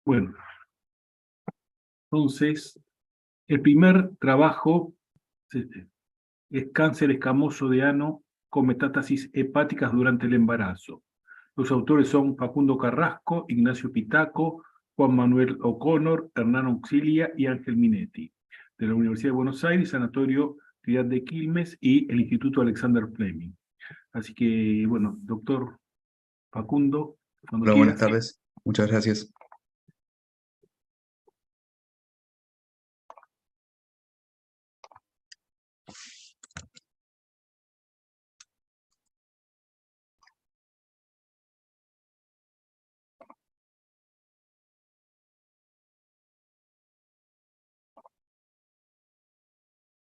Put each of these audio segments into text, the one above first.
Bueno, entonces, el primer trabajo es cáncer escamoso de ano con metástasis hepáticas durante el embarazo. Los autores son Facundo Carrasco, Ignacio Pitaco, Juan Manuel O'Connor, Hernán Auxilia y Ángel Minetti, de la Universidad de Buenos Aires, Sanatorio Trinidad de Quilmes y el Instituto Alexander Fleming. Así que, bueno, doctor Facundo, cuando Hola, buenas quieras. tardes. Muchas gracias.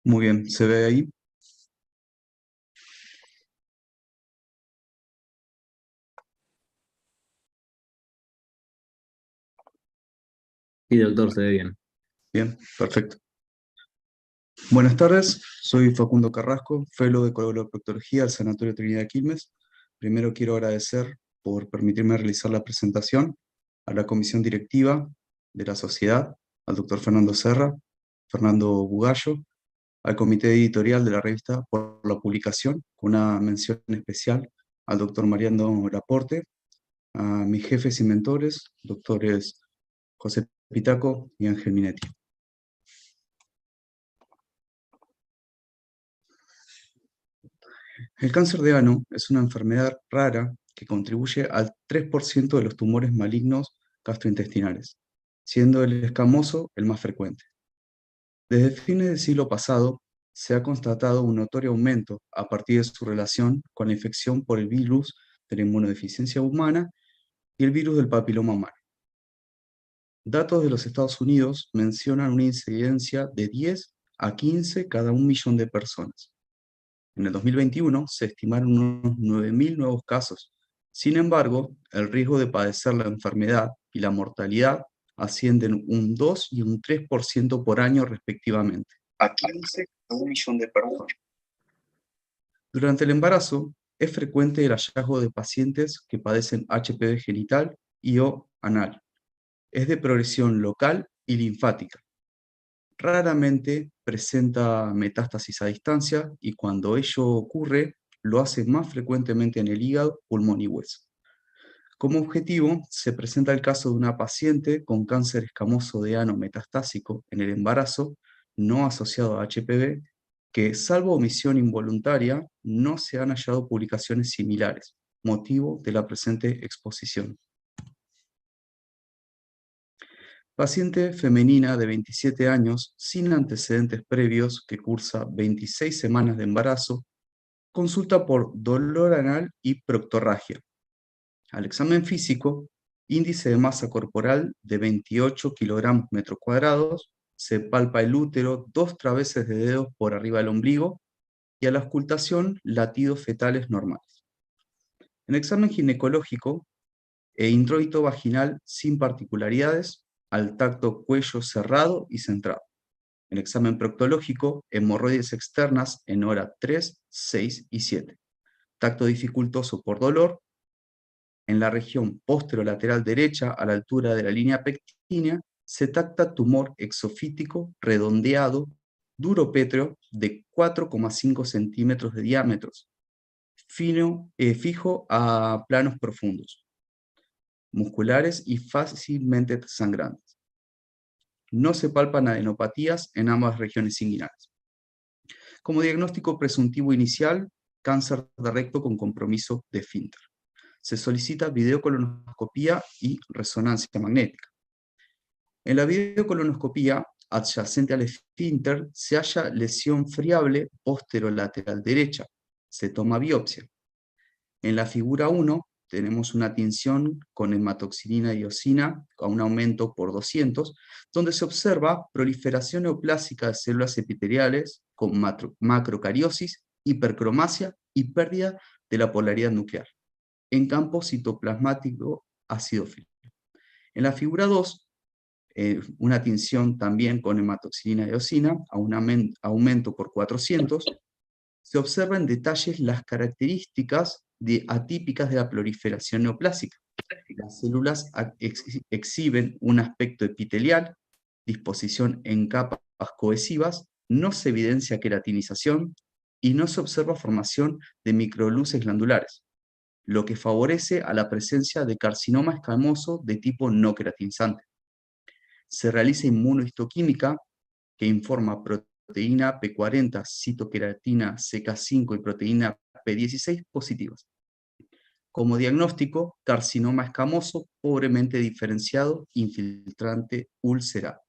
Muy bien, ¿se ve ahí? Sí, doctor, se ve bien. Bien, perfecto. Buenas tardes, soy Facundo Carrasco, fellow de coloproctología del Sanatorio Trinidad de Quilmes. Primero quiero agradecer por permitirme realizar la presentación a la comisión directiva de la sociedad, al doctor Fernando Serra, Fernando Bugallo, al comité editorial de la revista por la publicación, con una mención especial al doctor Mariano Laporte, a mis jefes y mentores, doctores José Pitaco y Ángel Minetti. El cáncer de ano es una enfermedad rara que contribuye al 3% de los tumores malignos gastrointestinales, siendo el escamoso el más frecuente. Desde fines del siglo pasado, se ha constatado un notorio aumento a partir de su relación con la infección por el virus de la inmunodeficiencia humana y el virus del papiloma humano. Datos de los Estados Unidos mencionan una incidencia de 10 a 15 cada 1 millón de personas. En el 2021 se estimaron unos 9.000 nuevos casos. Sin embargo, el riesgo de padecer la enfermedad y la mortalidad ascienden un 2 y un 3% por año respectivamente. A 15 a 1 millón de personas. Durante el embarazo, es frecuente el hallazgo de pacientes que padecen HPV genital y o anal. Es de progresión local y linfática. Raramente presenta metástasis a distancia y cuando ello ocurre, lo hace más frecuentemente en el hígado, pulmón y hueso. Como objetivo, se presenta el caso de una paciente con cáncer escamoso de ano metastásico en el embarazo, no asociado a HPV, que, salvo omisión involuntaria, no se han hallado publicaciones similares, motivo de la presente exposición. Paciente femenina de 27 años, sin antecedentes previos, que cursa 26 semanas de embarazo, consulta por dolor anal y proctorragia. Al examen físico, índice de masa corporal de 28 kilogramos metros cuadrados, se palpa el útero 2 traveses de dedos por arriba del ombligo y a la auscultación latidos fetales normales. En examen ginecológico, introito vaginal sin particularidades, al tacto cuello cerrado y centrado. En examen proctológico, hemorroides externas en hora 3, 6 y 7. Tacto dificultoso por dolor. En la región posterolateral derecha, a la altura de la línea pectínea, se tacta tumor exofítico redondeado, duro pétreo, de 4,5 centímetros de diámetro, fijo a planos profundos, musculares y fácilmente sangrantes. No se palpan adenopatías en ambas regiones inguinales. Como diagnóstico presuntivo inicial, cáncer de recto con compromiso de esfínter. Se solicita videocolonoscopía y resonancia magnética. En la videocolonoscopía, adyacente al esfínter, se halla lesión friable posterolateral derecha. Se toma biopsia. En la figura 1 tenemos una tinción con hematoxilina y eosina a un aumento por 200, donde se observa proliferación neoplásica de células epiteliales con macrocariosis, hipercromasia y pérdida de la polaridad nuclear, en campo citoplasmático acidófilo. En la figura 2, una tinción también con hematoxilina y eosina a un aumento por 400, se observan en detalles las características atípicas de la proliferación neoplásica. Las células exhiben un aspecto epitelial, disposición en capas cohesivas, no se evidencia queratinización y no se observa formación de microluces glandulares, lo que favorece a la presencia de carcinoma escamoso de tipo no queratinizante. Se realiza inmunohistoquímica que informa proteína P40, citoqueratina CK5 y proteína P16 positivas. Como diagnóstico, carcinoma escamoso pobremente diferenciado, infiltrante ulcerado.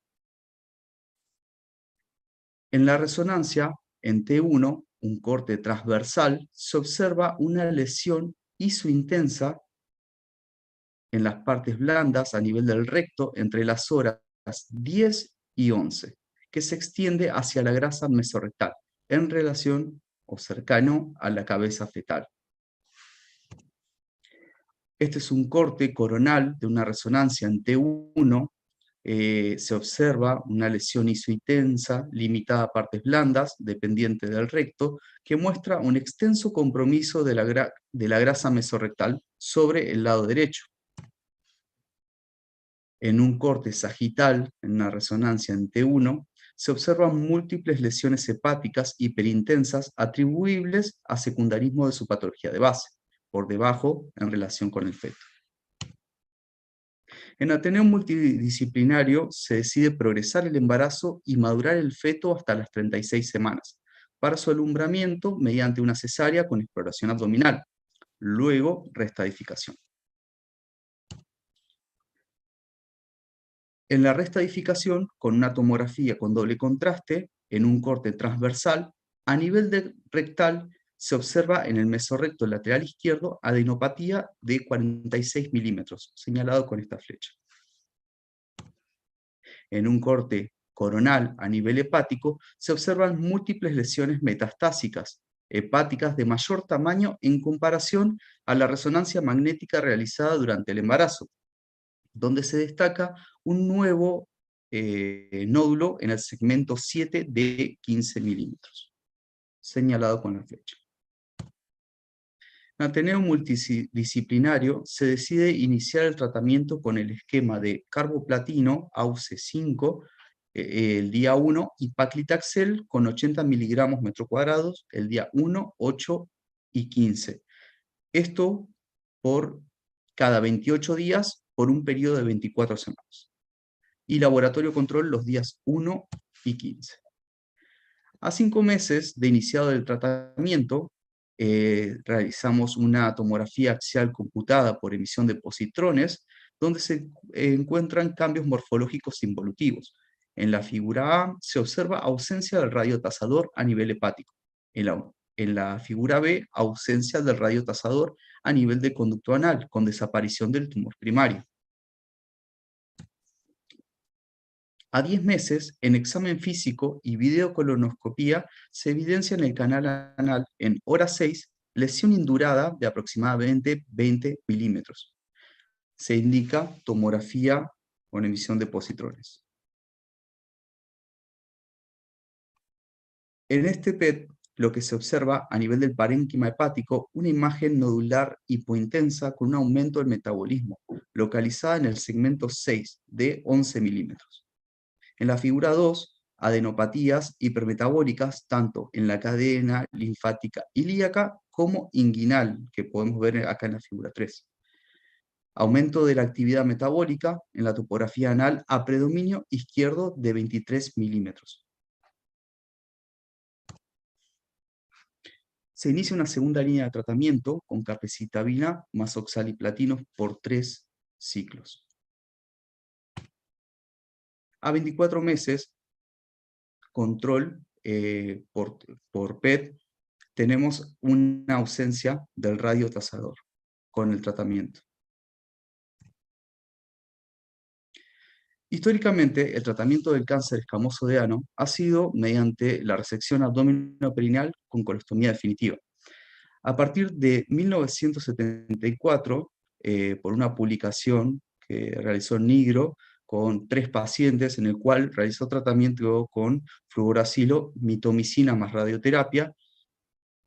En la resonancia, en T1, un corte transversal, se observa una lesión isointensa en las partes blandas a nivel del recto entre las horas 10 y 11, que se extiende hacia la grasa mesorrectal, en relación o cercano a la cabeza fetal. Este es un corte coronal de una resonancia en T1. Se observa una lesión isointensa, limitada a partes blandas, dependiente del recto, que muestra un extenso compromiso de la grasa mesorrectal sobre el lado derecho. En un corte sagital, en una resonancia en T1, se observan múltiples lesiones hepáticas hiperintensas atribuibles a secundarismo de su patología de base, por debajo en relación con el feto. En Ateneo multidisciplinario se decide progresar el embarazo y madurar el feto hasta las 36 semanas, para su alumbramiento mediante una cesárea con exploración abdominal, luego restadificación. En la restadificación, con una tomografía con doble contraste, en un corte transversal, a nivel rectal, se observa en el mesorrecto lateral izquierdo adenopatía de 46 milímetros, señalado con esta flecha. En un corte coronal a nivel hepático, se observan múltiples lesiones metastásicas, hepáticas de mayor tamaño en comparación a la resonancia magnética realizada durante el embarazo, donde se destaca un nuevo nódulo en el segmento 7 de 15 milímetros, señalado con la flecha. En Ateneo multidisciplinario se decide iniciar el tratamiento con el esquema de carboplatino, AUC5, el día 1, y paclitaxel con 80 miligramos metro cuadrados, el día 1, 8 y 15. Esto por cada 28 días por un periodo de 24 semanas. Y laboratorio control los días 1 y 15. A 5 meses de iniciado el tratamiento, realizamos una tomografía axial computada por emisión de positrones, donde se encuentran cambios morfológicos involutivos. En la figura A se observa ausencia del radiotasador a nivel hepático. En la figura B, ausencia del radiotasador a nivel de conducto anal, con desaparición del tumor primario. A 10 meses, en examen físico y videocolonoscopía, se evidencia en el canal anal, en hora 6, lesión indurada de aproximadamente 20 milímetros. Se indica tomografía con emisión de positrones. En este PET, lo que se observa a nivel del parénquima hepático, una imagen nodular hipointensa con un aumento del metabolismo, localizada en el segmento 6 de 11 milímetros. En la figura 2, adenopatías hipermetabólicas, tanto en la cadena linfática ilíaca como inguinal, que podemos ver acá en la figura 3. Aumento de la actividad metabólica en la topografía anal a predominio izquierdo de 23 milímetros. Se inicia una segunda línea de tratamiento con capecitabina más oxaliplatinos por 3 ciclos. A 24 meses, control por PET, tenemos una ausencia del radiotasador con el tratamiento. Históricamente, el tratamiento del cáncer escamoso de ano ha sido mediante la resección abdominoperineal con colostomía definitiva. A partir de 1974, por una publicación que realizó Nigro con 3 pacientes, en el cual realizó tratamiento con fluoracilo, mitomicina más radioterapia,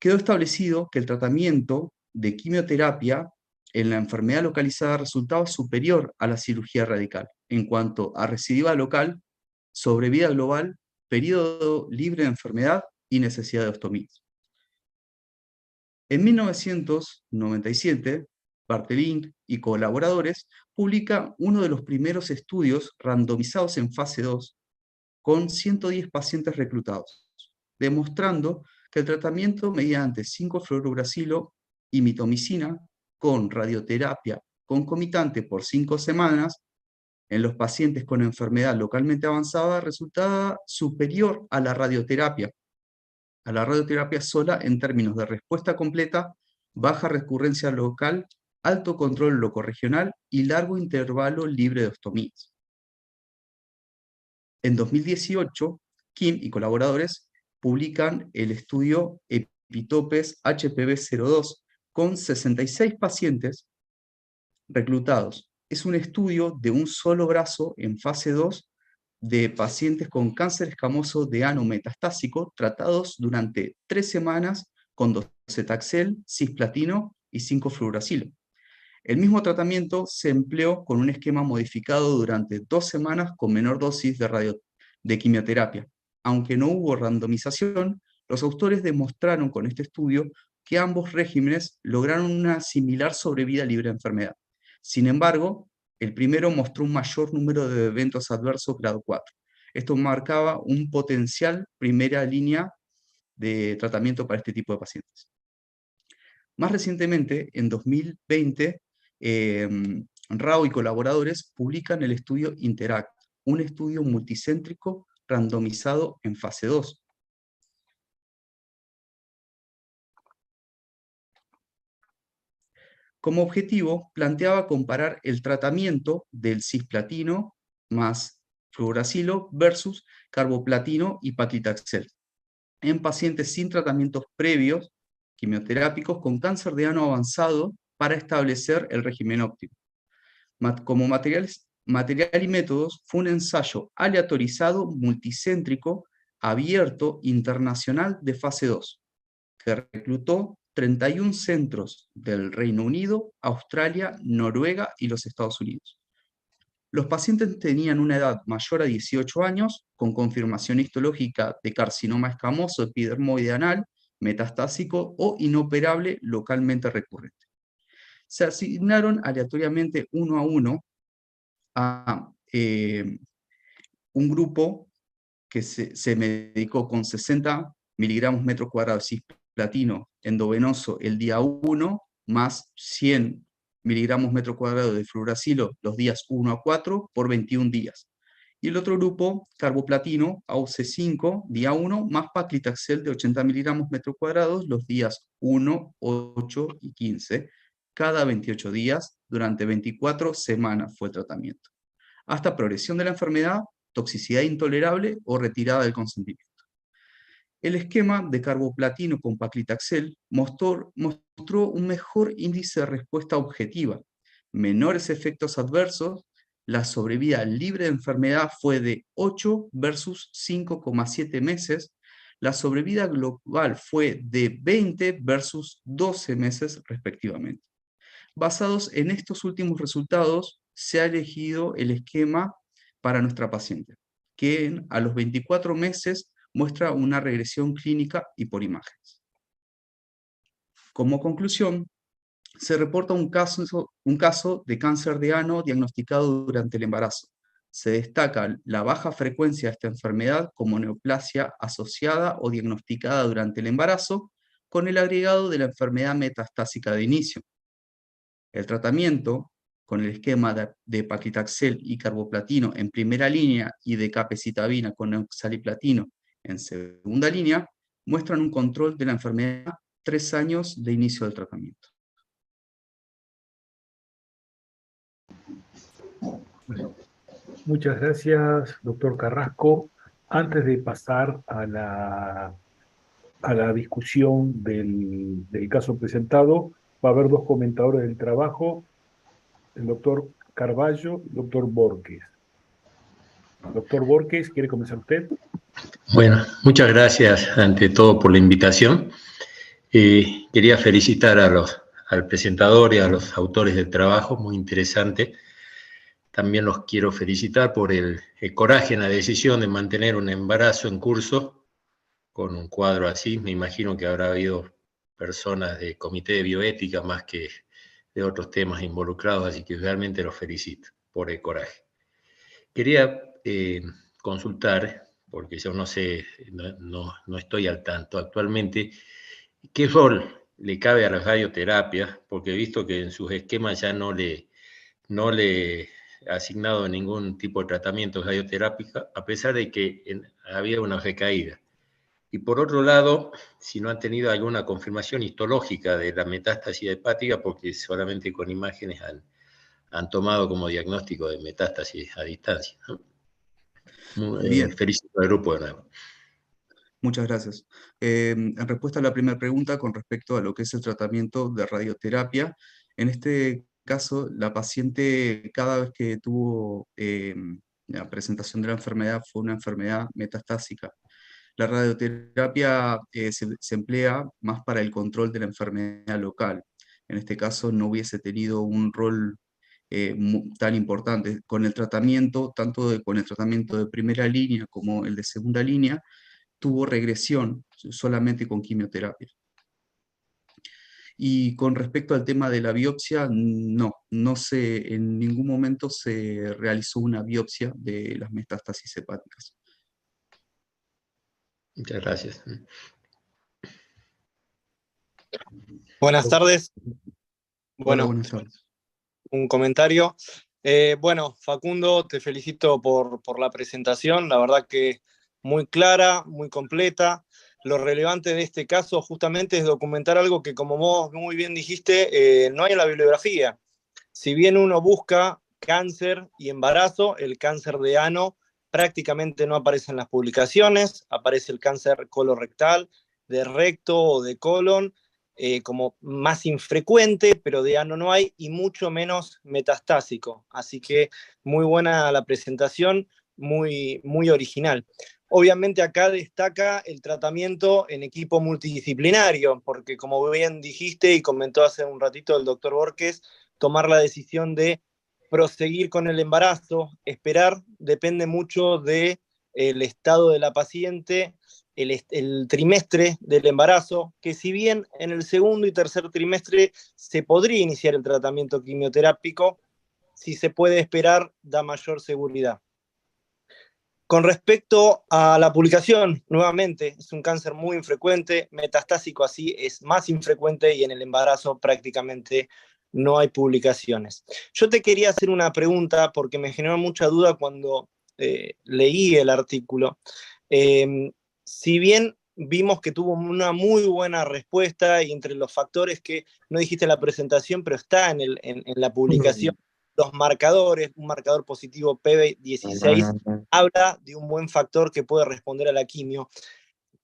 quedó establecido que el tratamiento de quimioterapia en la enfermedad localizada resultaba superior a la cirugía radical en cuanto a recidiva local, sobrevida global, periodo libre de enfermedad y necesidad de ostomía. En 1997, Bartelink y colaboradores publican uno de los primeros estudios randomizados en fase 2 con 110 pacientes reclutados, demostrando que el tratamiento mediante 5-fluorouracilo y mitomicina con radioterapia concomitante por 5 semanas en los pacientes con enfermedad localmente avanzada resultaba superior a la radioterapia sola en términos de respuesta completa, baja recurrencia local, alto control locorregional y largo intervalo libre de ostomías. En 2018, Kim y colaboradores publican el estudio EPITOPES HPV-02 con 66 pacientes reclutados. Es un estudio de un solo brazo en fase 2 de pacientes con cáncer escamoso de ano metastásico tratados durante 3 semanas con docetaxel, cisplatino y 5-fluoracilo. El mismo tratamiento se empleó con un esquema modificado durante 2 semanas con menor dosis de quimioterapia. Aunque no hubo randomización, los autores demostraron con este estudio que ambos regímenes lograron una similar sobrevida libre de enfermedad. Sin embargo, el primero mostró un mayor número de eventos adversos grado 4. Esto marcaba un potencial primera línea de tratamiento para este tipo de pacientes. Más recientemente, en 2020, Rao y colaboradores publican el estudio INTERACT, un estudio multicéntrico randomizado en fase 2. Como objetivo, planteaba comparar el tratamiento del cisplatino más fluoracilo versus carboplatino y paclitaxel en pacientes sin tratamientos previos quimioterápicos con cáncer de ano avanzado para establecer el régimen óptimo. Como material y métodos, fue un ensayo aleatorizado, multicéntrico, abierto, internacional de fase 2, que reclutó 31 centros del Reino Unido, Australia, Noruega y los Estados Unidos. Los pacientes tenían una edad mayor a 18 años, con confirmación histológica de carcinoma escamoso epidermoide anal, metastásico o inoperable localmente recurrente. Se asignaron aleatoriamente 1 a 1 a un grupo que se medicó con 60 miligramos metro cuadrado de cisplatino endovenoso el día 1, más 100 miligramos metro cuadrado de fluoracilo los días 1 a 4 por 21 días. Y el otro grupo, carboplatino, AUC5, día 1, más paclitaxel de 80 miligramos metro cuadrados los días 1, 8 y 15, cada 28 días, durante 24 semanas fue el tratamiento, hasta progresión de la enfermedad, toxicidad intolerable o retirada del consentimiento. El esquema de carboplatino con paclitaxel mostró un mejor índice de respuesta objetiva, menores efectos adversos, la sobrevida libre de enfermedad fue de 8 versus 5,7 meses, la sobrevida global fue de 20 versus 12 meses respectivamente. Basados en estos últimos resultados, se ha elegido el esquema para nuestra paciente, que a los 24 meses muestra una regresión clínica y por imágenes. Como conclusión, se reporta un caso de cáncer de ano diagnosticado durante el embarazo. Se destaca la baja frecuencia de esta enfermedad como neoplasia asociada o diagnosticada durante el embarazo, con el agregado de la enfermedad metastásica de inicio. El tratamiento con el esquema de paclitaxel y carboplatino en primera línea y de capecitabina con oxaliplatino en segunda línea, muestran un control de la enfermedad 3 años de inicio del tratamiento. Bueno, muchas gracias, doctor Carrasco. Antes de pasar a la discusión del caso presentado, va a haber 2 comentadores del trabajo, el doctor Carballo y el doctor Borges. Doctor Borges, ¿quiere comenzar usted? Bueno, muchas gracias ante todo por la invitación. Quería felicitar a al presentador y a los autores del trabajo, muy interesante. También los quiero felicitar por el coraje en la decisión de mantener un embarazo en curso con un cuadro así. Me imagino que habrá habido personas de comité de bioética más que de otros temas involucrados, así que realmente los felicito por el coraje. Quería consultar, porque yo no sé, no estoy al tanto actualmente, ¿qué rol le cabe a la radioterapia? Porque he visto que en sus esquemas ya no le ha asignado ningún tipo de tratamiento radioterápico, a pesar de que había una recaída. Y por otro lado, si no han tenido alguna confirmación histológica de la metástasis hepática, porque solamente con imágenes han tomado como diagnóstico de metástasis a distancia, ¿no? Bien, Felicito al grupo de nuevo. muchas gracias. En respuesta a la primera pregunta con respecto a lo que es el tratamiento de radioterapia, en este caso, la paciente cada vez que tuvo la presentación de la enfermedad fue una enfermedad metastásica. La radioterapia se emplea más para el control de la enfermedad local. En este caso no hubiese tenido un rol tan importante. Con el tratamiento, con el tratamiento de primera línea como el de segunda línea, tuvo regresión solamente con quimioterapia. Y con respecto al tema de la biopsia, en ningún momento se realizó una biopsia de las metástasis hepáticas. Muchas gracias. Buenas tardes. Hola, Bueno, buenas tardes. un comentario. Bueno, Facundo, te felicito por la presentación. La verdad que muy clara, muy completa. Lo relevante de este caso justamente es documentar algo que, como vos muy bien dijiste, no hay en la bibliografía. Si bien uno busca cáncer y embarazo, el cáncer de ano prácticamente no aparece en las publicaciones, aparece el cáncer colorectal, de recto o de colon, como más infrecuente, pero de ano no hay, y mucho menos metastásico. Así que muy buena la presentación, muy original. Obviamente acá destaca el tratamiento en equipo multidisciplinario, porque como bien dijiste y comentó hace un ratito el doctor Borges, tomar la decisión de proseguir con el embarazo, esperar, depende mucho del estado de la paciente, el trimestre del embarazo, que si bien en el segundo y tercer trimestre se podría iniciar el tratamiento quimioterápico, si se puede esperar da mayor seguridad. Con respecto a la publicación, nuevamente, es un cáncer muy infrecuente, metastásico así es más infrecuente y en el embarazo prácticamente no hay publicaciones. Yo te quería hacer una pregunta porque me generó mucha duda cuando leí el artículo. Si bien vimos que tuvo una muy buena respuesta y entre los factores que no dijiste en la presentación, pero está en la publicación, los marcadores, un marcador positivo PB16, habla de un buen factor que puede responder a la quimio.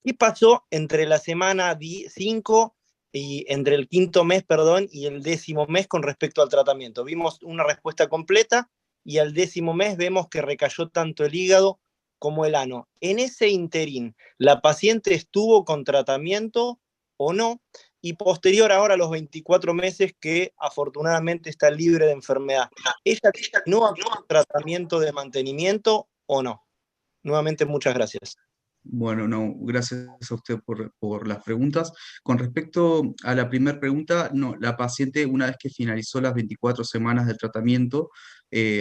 ¿Qué pasó entre la semana 5 y entre el quinto mes, perdón, y el 10º mes con respecto al tratamiento? Vimos una respuesta completa y al 10º mes vemos que recayó tanto el hígado como el ano. En ese interín, ¿la paciente estuvo con tratamiento o no? Y posterior ahora a los 24 meses que afortunadamente está libre de enfermedad, ¿ella continúa con tratamiento de mantenimiento o no? Nuevamente, muchas gracias. Bueno, no, gracias a usted por las preguntas. Con respecto a la primera pregunta, no, la paciente una vez que finalizó las 24 semanas del tratamiento,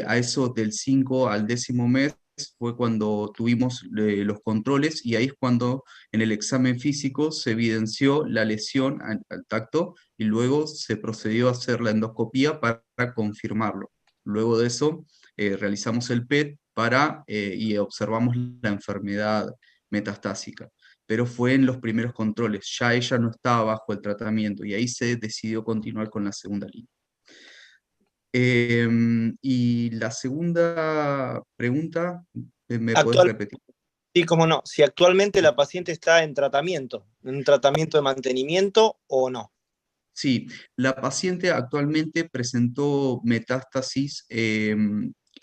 a eso del 5 al 10º mes fue cuando tuvimos los controles y ahí es cuando en el examen físico se evidenció la lesión al tacto y luego se procedió a hacer la endoscopía para confirmarlo. Luego de eso realizamos el PET y observamos la enfermedad metastásica, pero fue en los primeros controles, ya ella no estaba bajo el tratamiento y ahí se decidió continuar con la segunda línea. Y la segunda pregunta, ¿me podés repetir? Sí, cómo no. Si actualmente la paciente está en un tratamiento de mantenimiento o no. Sí, la paciente actualmente presentó metástasis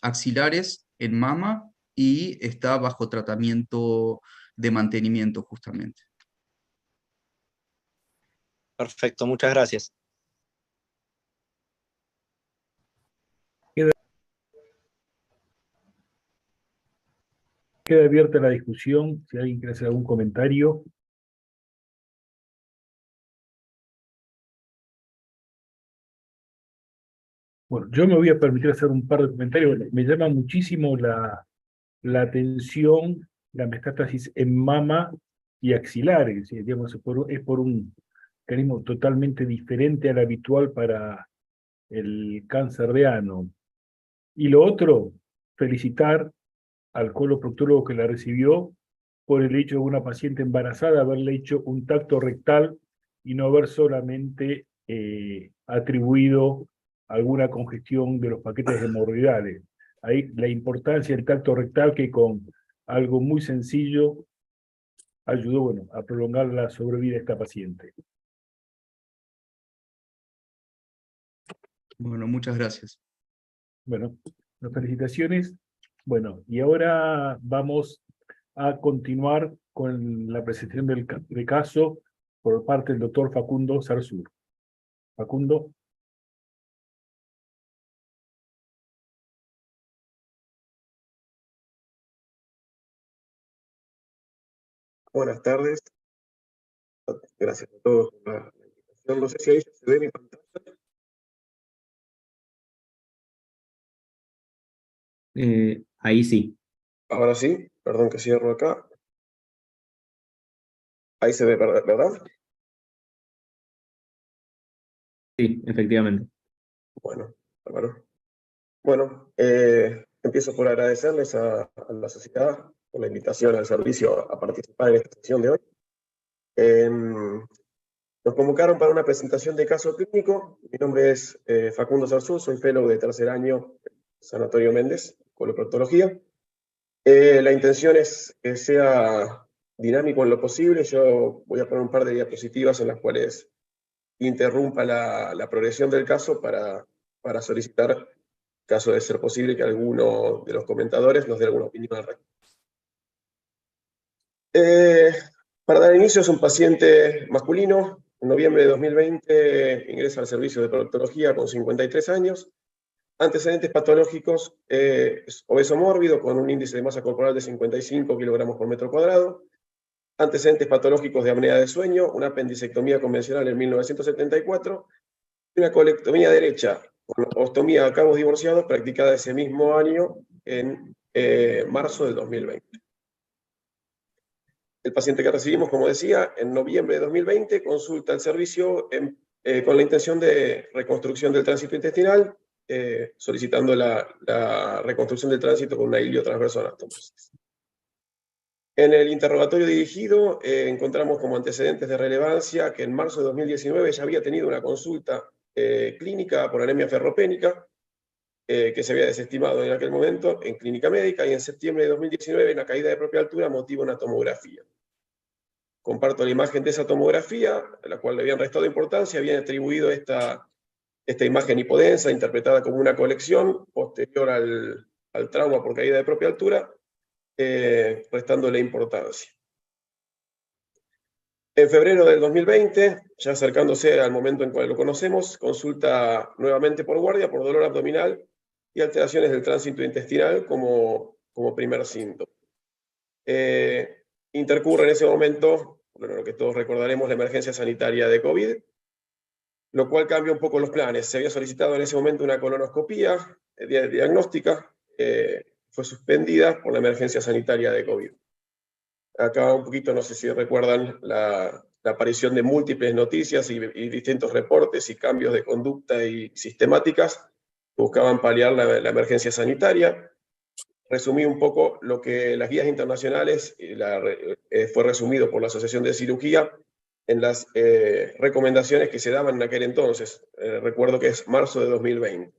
axilares en mama y está bajo tratamiento de mantenimiento justamente. Perfecto, muchas gracias. Queda abierta la discusión, si alguien quiere hacer algún comentario. Bueno, yo me voy a permitir hacer un par de comentarios. Me llama muchísimo la atención la metástasis en mama y axilares. Digamos, es por un mecanismo totalmente diferente al habitual para el cáncer de ano. Y lo otro, felicitar al coloproctólogo que la recibió por el hecho de una paciente embarazada haberle hecho un tacto rectal y no haber solamente atribuido alguna congestión de los paquetes hemorroidales. Ahí la importancia del tacto rectal, que con algo muy sencillo ayudó, bueno, a prolongar la sobrevida de esta paciente. Bueno, muchas gracias. Bueno, las felicitaciones. Bueno, y ahora vamos a continuar con la presentación del caso por parte del doctor Facundo Zarzur. Facundo. Buenas tardes. Gracias a todos por la invitación. No sé si ahí se ve mi pantalla. Ahí sí. Ahora sí, perdón que cierro acá. Ahí se ve, ¿verdad? Sí, efectivamente. Bueno, bárbaro. Bueno, empiezo por agradecerles a la sociedad por la invitación al servicio a participar en esta sesión de hoy. Nos convocaron para una presentación de caso clínico. Mi nombre es Facundo Zarzur, soy fellow de tercer año Sanatorio Méndez, coloproctología. La intención es que sea dinámico en lo posible. Yo voy a poner un par de diapositivas en las cuales interrumpa la progresión del caso para solicitar, caso de ser posible, que alguno de los comentadores nos dé alguna opinión al respecto. Para dar inicio, es un paciente masculino. En noviembre de 2020 ingresa al servicio de proctología con 53 años. Antecedentes patológicos, es obeso mórbido con un índice de masa corporal de 55 kilogramos por metro cuadrado. Antecedentes patológicos de apnea de sueño, una apendicectomía convencional en 1974 y una colectomía derecha con ostomía a cabos divorciados practicada ese mismo año en marzo del 2020. El paciente que recibimos, como decía, en noviembre de 2020 consulta el servicio con la intención de reconstrucción del tránsito intestinal, solicitando la reconstrucción del tránsito con una iliotransverso anastomosis. En el interrogatorio dirigido encontramos como antecedentes de relevancia que en marzo de 2019 ya había tenido una consulta clínica por anemia ferropénica, que se había desestimado en aquel momento en clínica médica, y en septiembre de 2019 una caída de propia altura motiva una tomografía. Comparto la imagen de esa tomografía, a la cual le habían restado importancia, habían atribuido esta imagen hipodensa, interpretada como una colección posterior al trauma por caída de propia altura, restándole importancia. En febrero del 2020, ya acercándose al momento en cual lo conocemos, consulta nuevamente por guardia por dolor abdominal y alteraciones del tránsito intestinal como primer síntoma. Intercurre en ese momento, bueno, lo que todos recordaremos, la emergencia sanitaria de COVID, lo cual cambia un poco los planes. Se había solicitado en ese momento una colonoscopía diagnóstica, fue suspendida por la emergencia sanitaria de COVID. Acá un poquito, no sé si recuerdan, la aparición de múltiples noticias y distintos reportes y cambios de conducta y sistemáticas que buscaban paliar la emergencia sanitaria. Resumí un poco lo que las guías internacionales, fue resumido por la Asociación de Cirugía, en las recomendaciones que se daban en aquel entonces. Recuerdo que es marzo de 2020.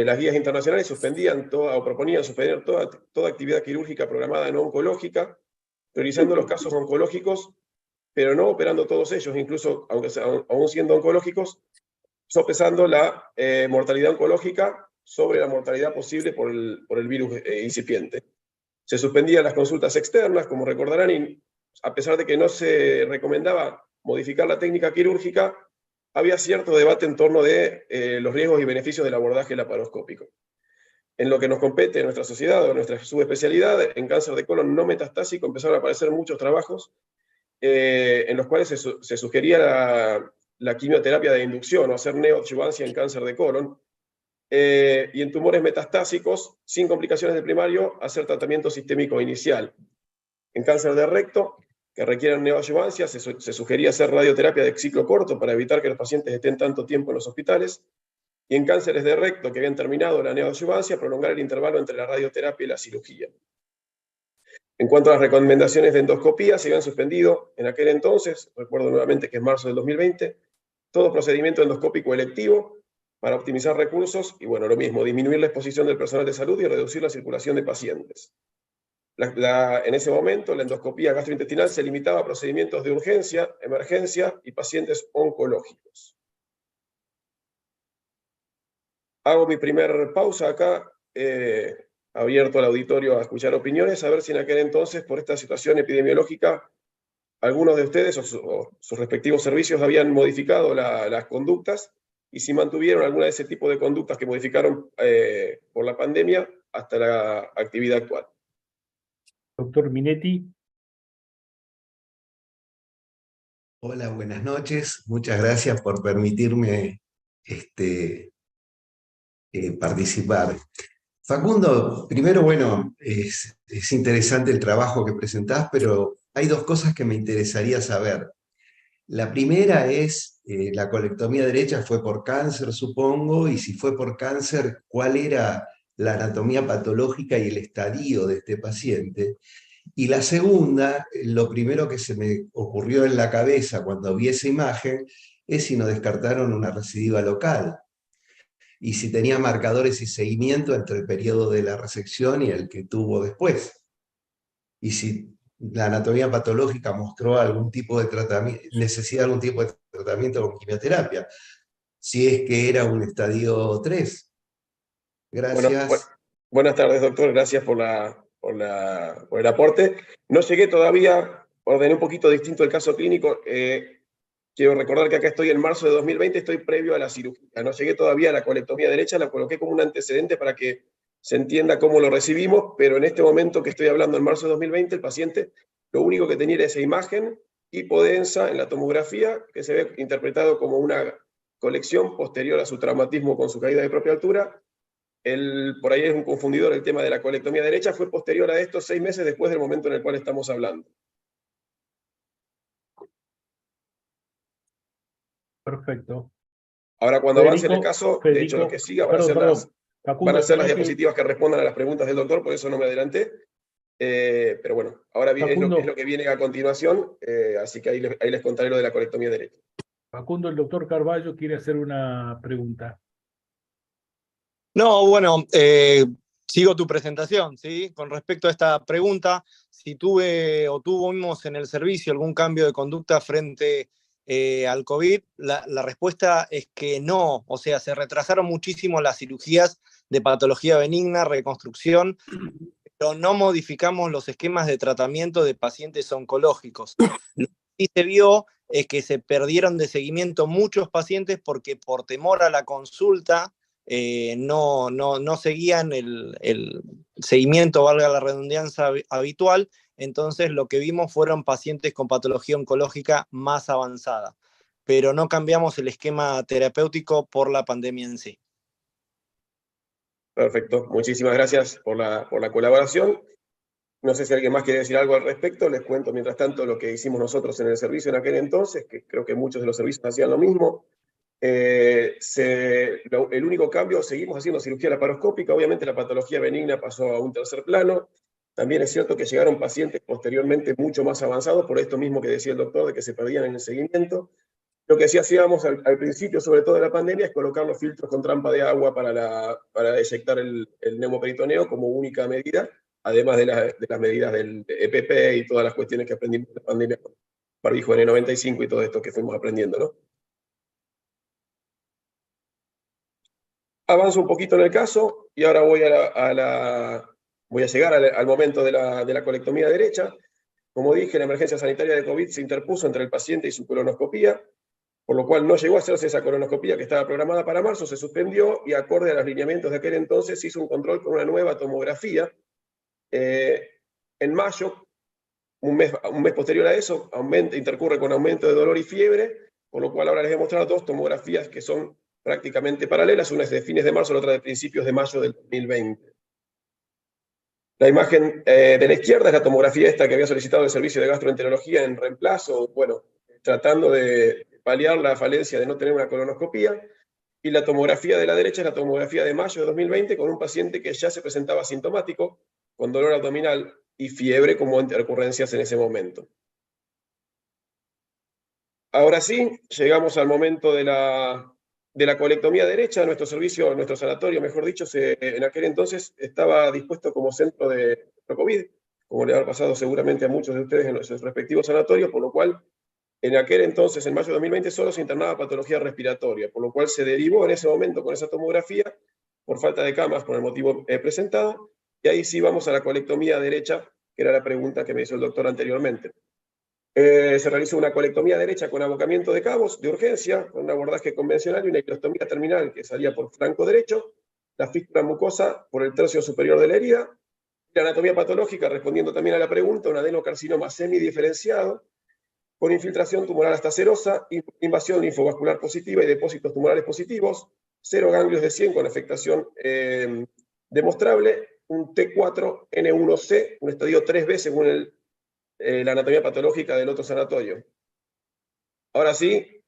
Las guías internacionales suspendían o proponían suspender toda actividad quirúrgica programada no oncológica, priorizando los casos oncológicos, pero no operando todos ellos, incluso aún siendo oncológicos, sopesando la mortalidad oncológica sobre la mortalidad posible por el virus incipiente. Se suspendían las consultas externas, como recordarán, y a pesar de que no se recomendaba modificar la técnica quirúrgica, había cierto debate en torno de los riesgos y beneficios del abordaje laparoscópico. En lo que nos compete en nuestra sociedad o en nuestra subespecialidad, en cáncer de colon no metastásico empezaron a aparecer muchos trabajos en los cuales se sugería la quimioterapia de inducción o hacer neoadjuvancia en cáncer de colon. Y en tumores metastásicos, sin complicaciones de primario, hacer tratamiento sistémico inicial. En cáncer de recto, que requieren neoadjuvancia, se sugería hacer radioterapia de ciclo corto para evitar que los pacientes estén tanto tiempo en los hospitales. Y en cánceres de recto que habían terminado la neoadjuvancia, prolongar el intervalo entre la radioterapia y la cirugía. En cuanto a las recomendaciones de endoscopía, se habían suspendido en aquel entonces, recuerdo nuevamente que es marzo del 2020, todo procedimiento endoscópico electivo para optimizar recursos y, bueno, lo mismo, disminuir la exposición del personal de salud y reducir la circulación de pacientes. En ese momento, la endoscopía gastrointestinal se limitaba a procedimientos de urgencia, emergencia y pacientes oncológicos. Hago mi primer pausa acá, abierto al auditorio a escuchar opiniones, a ver si en aquel entonces, por esta situación epidemiológica, algunos de ustedes o sus respectivos servicios habían modificado las conductas y si mantuvieron alguna de ese tipo de conductas que modificaron por la pandemia hasta la actividad actual. Doctor Minetti. Hola, buenas noches. Muchas gracias por permitirme participar. Facundo, primero, bueno, es interesante el trabajo que presentás, pero hay dos cosas que me interesaría saber. La primera es, la colectomía derecha fue por cáncer, supongo, y si fue por cáncer, ¿cuál era la anatomía patológica y el estadio de este paciente? Y la segunda, lo primero que se me ocurrió en la cabeza cuando vi esa imagen, es si no descartaron una recidiva local. Y si tenía marcadores y seguimiento entre el periodo de la resección y el que tuvo después. Y si la anatomía patológica mostró algún tipo de tratamiento, necesidad de algún tipo de tratamiento con quimioterapia. Si es que era un estadio 3. Gracias. Bueno, buenas tardes, doctor. Gracias por el aporte. No llegué todavía, ordené un poquito distinto el caso clínico. Quiero recordar que acá estoy en marzo de 2020, estoy previo a la cirugía. No llegué todavía a la colectomía derecha, la coloqué como un antecedente para que se entienda cómo lo recibimos, pero en este momento que estoy hablando en marzo de 2020, el paciente lo único que tenía era esa imagen hipodensa en la tomografía, que se ve interpretado como una colección posterior a su traumatismo con su caída de propia altura. Por ahí es un confundidor el tema de la colectomía derecha, fue posterior a esto, 6 meses después del momento en el cual estamos hablando. Perfecto. Ahora, cuando avance el caso, de hecho, lo que siga van a ser las diapositivas que respondan a las preguntas del doctor, por eso no me adelanté. Pero bueno, ahora es lo que viene a continuación, así que ahí les contaré lo de la colectomía derecha. Facundo, el doctor Carballo quiere hacer una pregunta. No, bueno, sigo tu presentación, ¿sí? Con respecto a esta pregunta, si tuvimos en el servicio algún cambio de conducta frente al COVID, la respuesta es que no. O sea, se retrasaron muchísimo las cirugías de patología benigna, reconstrucción, pero no modificamos los esquemas de tratamiento de pacientes oncológicos. Lo que sí se vio es que se perdieron de seguimiento muchos pacientes porque por temor a la consulta no seguían el seguimiento, valga la redundancia, habitual. Entonces lo que vimos fueron pacientes con patología oncológica más avanzada, pero no cambiamos el esquema terapéutico por la pandemia en sí. Perfecto, muchísimas gracias por la colaboración. No sé si alguien más quiere decir algo al respecto, les cuento mientras tanto lo que hicimos nosotros en el servicio en aquel entonces, que creo que muchos de los servicios hacían lo mismo. El único cambio, seguimos haciendo cirugía laparoscópica, obviamente la patología benigna pasó a un tercer plano. También es cierto que llegaron pacientes posteriormente mucho más avanzados, por esto mismo que decía el doctor, de que se perdían en el seguimiento. Lo que sí hacíamos al principio, sobre todo de la pandemia, es colocar los filtros con trampa de agua para eyectar el neumoperitoneo como única medida, además de las medidas del EPP y todas las cuestiones que aprendimos de la pandemia, barbijo N95 y todo esto que fuimos aprendiendo, ¿no? Avanzo un poquito en el caso y ahora voy a llegar al momento de la colectomía derecha. Como dije, la emergencia sanitaria de COVID se interpuso entre el paciente y su colonoscopía. por lo cual no llegó a hacerse esa colonoscopía que estaba programada para marzo, se suspendió y acorde a los lineamientos de aquel entonces se hizo un control con una nueva tomografía. En mayo, un mes posterior a eso, intercurre con aumento de dolor y fiebre, por lo cual ahora les voy a mostrar dos tomografías que son prácticamente paralelas, una es de fines de marzo, la otra de principios de mayo del 2020. La imagen de la izquierda es la tomografía esta que había solicitado el servicio de gastroenterología en reemplazo, bueno, tratando de paliar la falencia de no tener una colonoscopía, y la tomografía de la derecha es la tomografía de mayo de 2020 con un paciente que ya se presentaba sintomático, con dolor abdominal y fiebre como recurrencias en ese momento. Ahora sí, llegamos al momento de la colectomía derecha. Nuestro servicio, nuestro sanatorio, mejor dicho, en aquel entonces estaba dispuesto como centro de COVID, como le ha pasado seguramente a muchos de ustedes en sus respectivos sanatorios, por lo cual en aquel entonces, en mayo de 2020, solo se internaba patología respiratoria, por lo cual se derivó en ese momento con esa tomografía, por falta de camas, por el motivo presentado, y ahí sí vamos a la colectomía derecha, que era la pregunta que me hizo el doctor anteriormente. Se realizó una colectomía derecha con abocamiento de cabos de urgencia, con un abordaje convencional y una ileostomía terminal que salía por flanco derecho, la fístula mucosa por el tercio superior de la herida, la anatomía patológica, respondiendo también a la pregunta, un adenocarcinoma semidiferenciado, con infiltración tumoral hasta serosa, invasión linfovascular positiva y depósitos tumorales positivos, 0 ganglios de 100 con afectación demostrable, un T4N1C, un estadio 3B según la anatomía patológica del otro sanatorio. Ahora sí,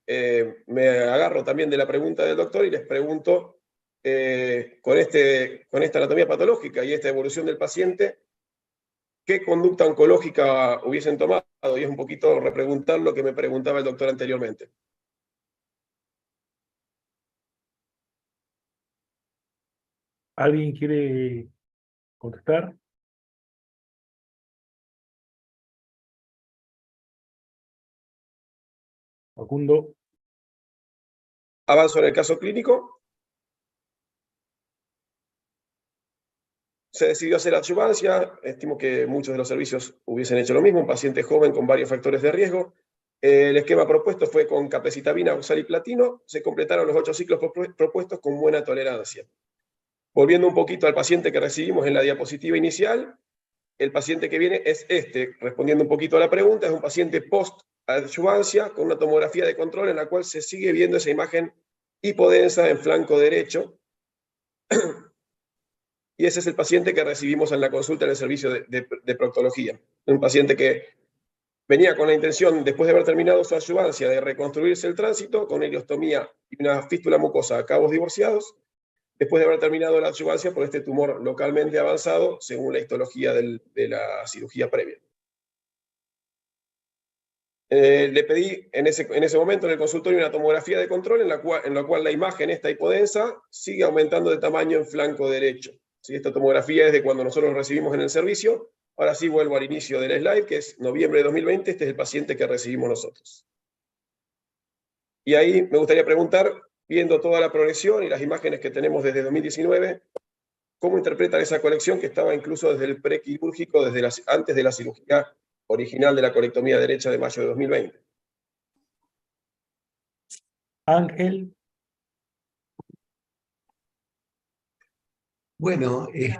me agarro también de la pregunta del doctor y les pregunto, con esta anatomía patológica y esta evolución del paciente, ¿qué conducta oncológica hubiesen tomado? Y es un poquito repreguntar lo que me preguntaba el doctor anteriormente. ¿Alguien quiere contestar? Facundo. Avanzo en el caso clínico. Se decidió hacer adyuvancia, estimo que muchos de los servicios hubiesen hecho lo mismo, un paciente joven con varios factores de riesgo. El esquema propuesto fue con capecitabina, oxaliplatino, se completaron los 8 ciclos propuestos con buena tolerancia. Volviendo un poquito al paciente que recibimos en la diapositiva inicial, el paciente que viene es respondiendo un poquito a la pregunta, es un paciente post-adyuvancia con una tomografía de control en la cual se sigue viendo esa imagen hipodensa en flanco derecho. Y ese es el paciente que recibimos en la consulta en el servicio de proctología. Un paciente que venía con la intención, después de haber terminado su adyuvancia, de reconstruirse el tránsito con ileostomía y una fístula mucosa a cabos divorciados, después de haber terminado la adyuvancia por este tumor localmente avanzado, según la histología de la cirugía previa. Le pedí en ese momento en el consultorio una tomografía de control en la cual la imagen, esta hipodensa, sigue aumentando de tamaño en flanco derecho. ¿Sí? Esta tomografía es de cuando nosotros recibimos en el servicio. Ahora sí vuelvo al inicio del slide, que es noviembre de 2020, este es el paciente que recibimos nosotros. Y ahí me gustaría preguntar, viendo toda la progresión y las imágenes que tenemos desde 2019, ¿cómo interpretan esa colección que estaba incluso desde el prequirúrgico, antes de la cirugía original de la colectomía derecha de mayo de 2020? Ángel. Bueno, es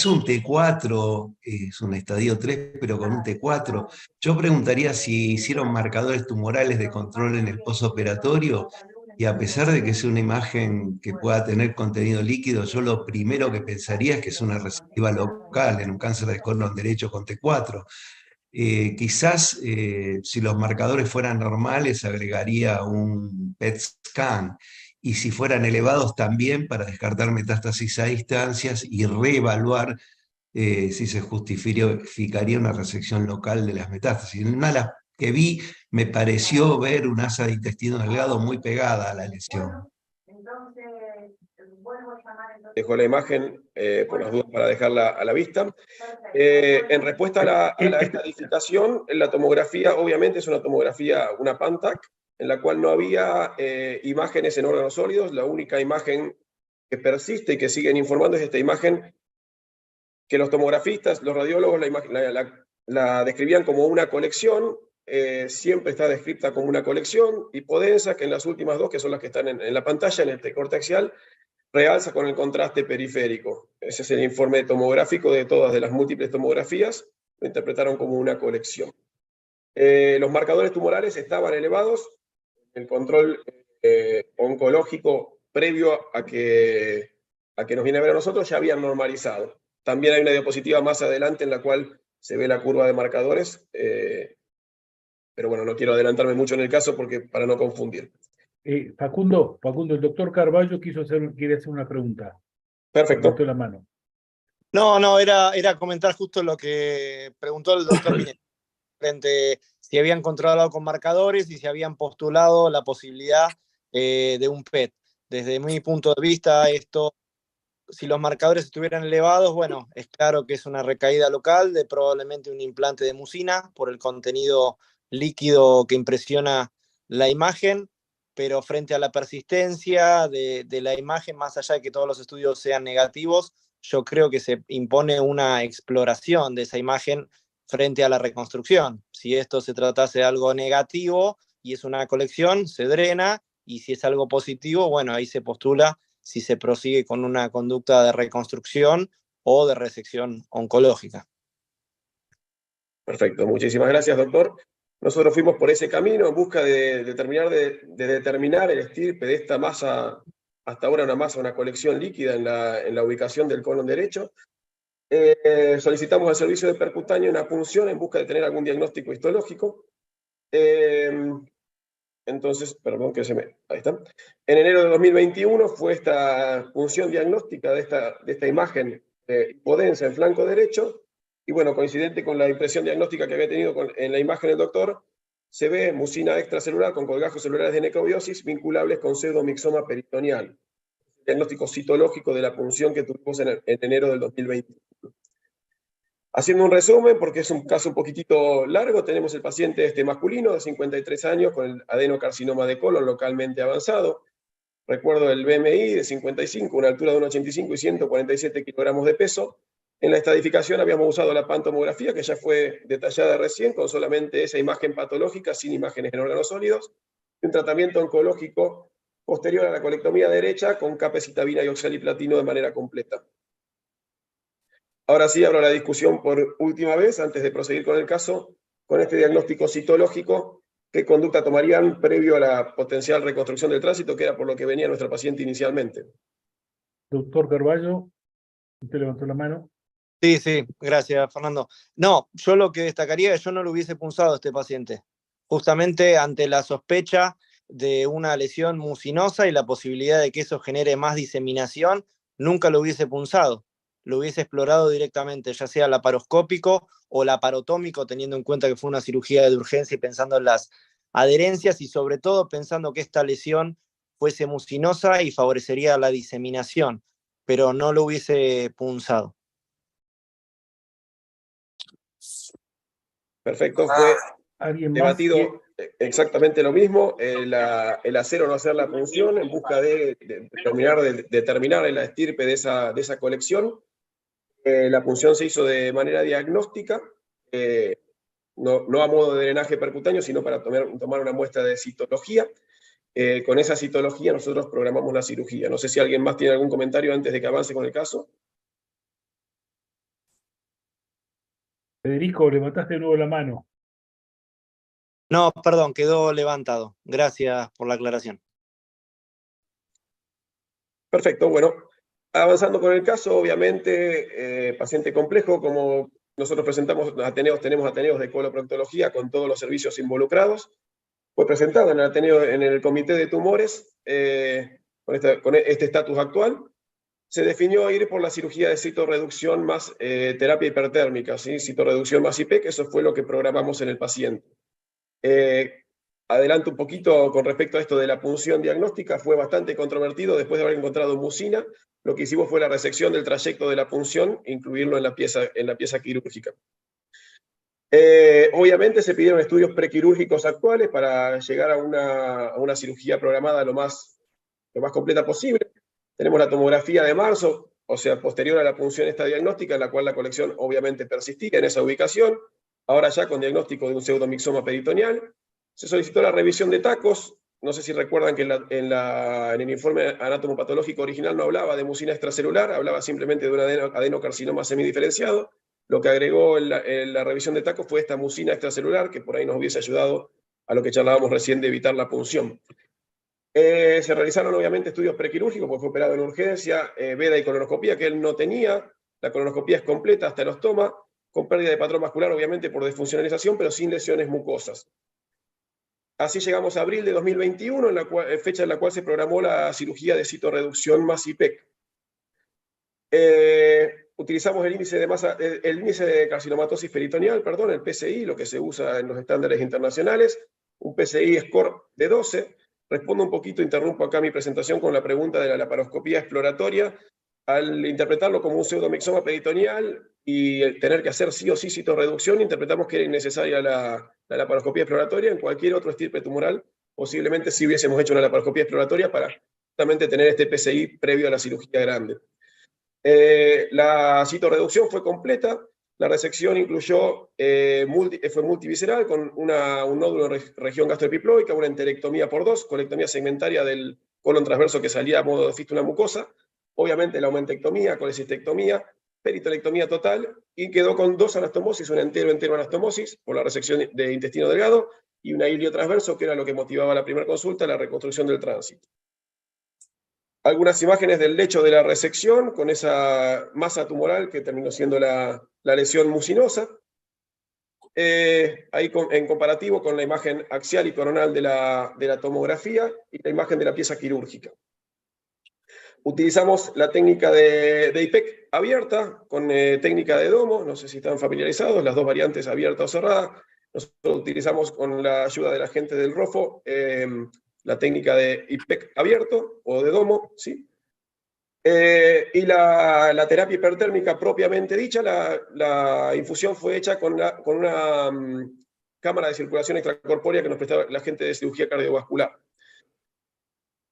un T4, es un estadio 3, pero con un T4. Yo preguntaría si hicieron marcadores tumorales de control en el posoperatorio, y a pesar de que sea una imagen que pueda tener contenido líquido, yo lo primero que pensaría es que es una recidiva local en un cáncer de colon derecho con T4. Quizás si los marcadores fueran normales, agregaría un PET scan, y si fueran elevados también para descartar metástasis a distancias y reevaluar si se justificaría una resección local de las metástasis. En una de las que vi, me pareció ver un asa de intestino delgado muy pegada a la lesión. Dejo la imagen por las dudas para dejarla a la vista. En respuesta a la estadificación, la tomografía obviamente es una tomografía, una PANTAC, en la cual no había imágenes en órganos sólidos. La única imagen que persiste y que siguen informando es esta imagen que los tomografistas, los radiólogos la describían como una colección siempre está descrita como una colección, hipodensa, que en las últimas dos, que son las que están en la pantalla, en el corte axial, realza con el contraste periférico. Ese es el informe tomográfico de todas, de las múltiples tomografías, lo interpretaron como una colección. Los marcadores tumorales estaban elevados, el control oncológico previo a que nos viene a ver a nosotros ya habían normalizado. También hay una diapositiva más adelante en la cual se ve la curva de marcadores, pero bueno, no quiero adelantarme mucho en el caso para no confundir. Facundo, el doctor Carballo quiere hacer una pregunta. Perfecto. Levantó la mano. No, era comentar justo lo que preguntó el doctor Pineda, frente si habían controlado con marcadores y si habían postulado la posibilidad de un PET. Desde mi punto de vista, si los marcadores estuvieran elevados, bueno, es claro que es una recaída local de probablemente un implante de mucina por el contenido líquido que impresiona la imagen, pero frente a la persistencia de la imagen, más allá de que todos los estudios sean negativos, yo creo que se impone una exploración de esa imagen frente a la reconstrucción. Si esto se tratase de algo negativo y es una colección, se drena, y si es algo positivo, bueno, ahí se postula si se prosigue con una conducta de reconstrucción o de resección oncológica. Perfecto, muchísimas gracias, doctor. Nosotros fuimos por ese camino en busca de determinar el estirpe de esta masa, hasta ahora una colección líquida en la ubicación del colon derecho. Solicitamos al servicio de percutáneo una punción en busca de tener algún diagnóstico histológico. Entonces, perdón que ahí está. En enero de 2021 fue esta punción diagnóstica de esta imagen hipodensa en flanco derecho, y bueno, coincidente con la impresión diagnóstica que había tenido en la imagen del doctor, se ve mucina extracelular con colgajos celulares de necrobiosis vinculables con pseudomixoma peritoneal. Diagnóstico citológico de la punción que tuvimos en enero del 2021. Haciendo un resumen, porque es un caso un poquitito largo, tenemos el paciente masculino de 53 años con el adenocarcinoma de colon localmente avanzado. Recuerdo el BMI de 55, una altura de 1,85 y 147 kilogramos de peso. En la estadificación habíamos usado la pantomografía, que ya fue detallada recién, con solamente esa imagen patológica, sin imágenes en órganos sólidos, y un tratamiento oncológico posterior a la colectomía derecha con capecitabina y oxaliplatino de manera completa. Ahora sí, abro la discusión por última vez, antes de proseguir con el caso, con este diagnóstico citológico, ¿qué conducta tomarían previo a la potencial reconstrucción del tránsito, que era por lo que venía nuestra paciente inicialmente? Doctor Carballo, usted levantó la mano. Sí, gracias, Fernando. No, yo lo que destacaría es que yo no lo hubiese punzado a este paciente, justamente ante la sospecha de una lesión mucinosa y la posibilidad de que eso genere más diseminación, nunca lo hubiese punzado. Lo hubiese explorado directamente, ya sea laparoscópico o laparotómico, teniendo en cuenta que fue una cirugía de urgencia y pensando en las adherencias y sobre todo pensando que esta lesión fuese mucinosa y favorecería la diseminación, pero no lo hubiese punzado. Perfecto, fue debatido exactamente lo mismo, el hacer o no hacer la punción en busca de determinar la estirpe de esa colección. La punción se hizo de manera diagnóstica, no a modo de drenaje percutáneo, sino para tomar una muestra de citología. Con esa citología nosotros programamos la cirugía. No sé si alguien más tiene algún comentario antes de que avance con el caso. Federico, levantaste de nuevo la mano. No, perdón, quedó levantado. Gracias por la aclaración. Perfecto, bueno. Avanzando con el caso, obviamente, paciente complejo, como nosotros presentamos tenemos Ateneos de coloproctología con todos los servicios involucrados. Fue presentado en el comité de tumores con este estatus actual. Se definió ir por la cirugía de citorreducción más terapia hipertérmica, ¿sí? Citorreducción más IP, que eso fue lo que programamos en el paciente. Adelanto un poquito con respecto a esto de la punción diagnóstica, fue bastante controvertido después de haber encontrado mucina. Lo que hicimos fue la resección del trayecto de la punción, incluirlo en la pieza quirúrgica. Obviamente se pidieron estudios prequirúrgicos actuales para llegar a una cirugía programada lo más completa posible. Tenemos la tomografía de marzo, o sea, posterior a la punción esta diagnóstica, en la cual la colección obviamente persistía en esa ubicación. ahora ya con diagnóstico de un pseudomixoma peritoneal. Se solicitó la revisión de tacos. No sé si recuerdan que en el informe anatomopatológico original no hablaba de mucina extracelular, hablaba simplemente de un adenocarcinoma semidiferenciado. Lo que agregó en la revisión de tacos fue esta mucina extracelular, que por ahí nos hubiese ayudado a lo que charlábamos recién de evitar la punción. Se realizaron obviamente estudios prequirúrgicos, porque fue operado en urgencia, veda y colonoscopía, que él no tenía. La colonoscopía es completa hasta el ostoma, con pérdida de patrón vascular, obviamente por desfuncionalización, pero sin lesiones mucosas. Así llegamos a abril de 2021, fecha en la cual se programó la cirugía de citorreducción más IPEC. Utilizamos el índice de carcinomatosis peritoneal, perdón, el PCI, lo que se usa en los estándares internacionales, un PCI score de 12. Respondo un poquito, interrumpo acá mi presentación con la pregunta de la laparoscopía exploratoria. Al interpretarlo como un pseudomixoma peritoneal y el tener que hacer sí o sí citorreducción, interpretamos que era innecesaria la laparoscopía exploratoria. En cualquier otro estirpe tumoral, posiblemente sí hubiésemos hecho una laparoscopía exploratoria para justamente tener este PCI previo a la cirugía grande. La citorreducción fue completa. La resección incluyó, fue multivisceral, con un nódulo en región gastroepiploica, una enterectomía por 2, colectomía segmentaria del colon transverso que salía a modo de fístula mucosa, obviamente la aumentectomía, colecistectomía, peritolectomía total, y quedó con 2 anastomosis, una entero anastomosis por la resección de intestino delgado, y una ilio transverso, que era lo que motivaba la primera consulta, la reconstrucción del tránsito. Algunas imágenes del lecho de la resección, con esa masa tumoral que terminó siendo la lesión mucinosa. Ahí en comparativo con la imagen axial y coronal de la tomografía y la imagen de la pieza quirúrgica. Utilizamos la técnica de IPEC abierta con técnica de domo, no sé si están familiarizados, las dos variantes abierta o cerrada. Nosotros utilizamos con la ayuda de la gente del ROFO la técnica de IPEC abierto o de domo, ¿sí? Y la terapia hipertérmica propiamente dicha, la infusión fue hecha con una cámara de circulación extracorpórea que nos prestaba la gente de cirugía cardiovascular.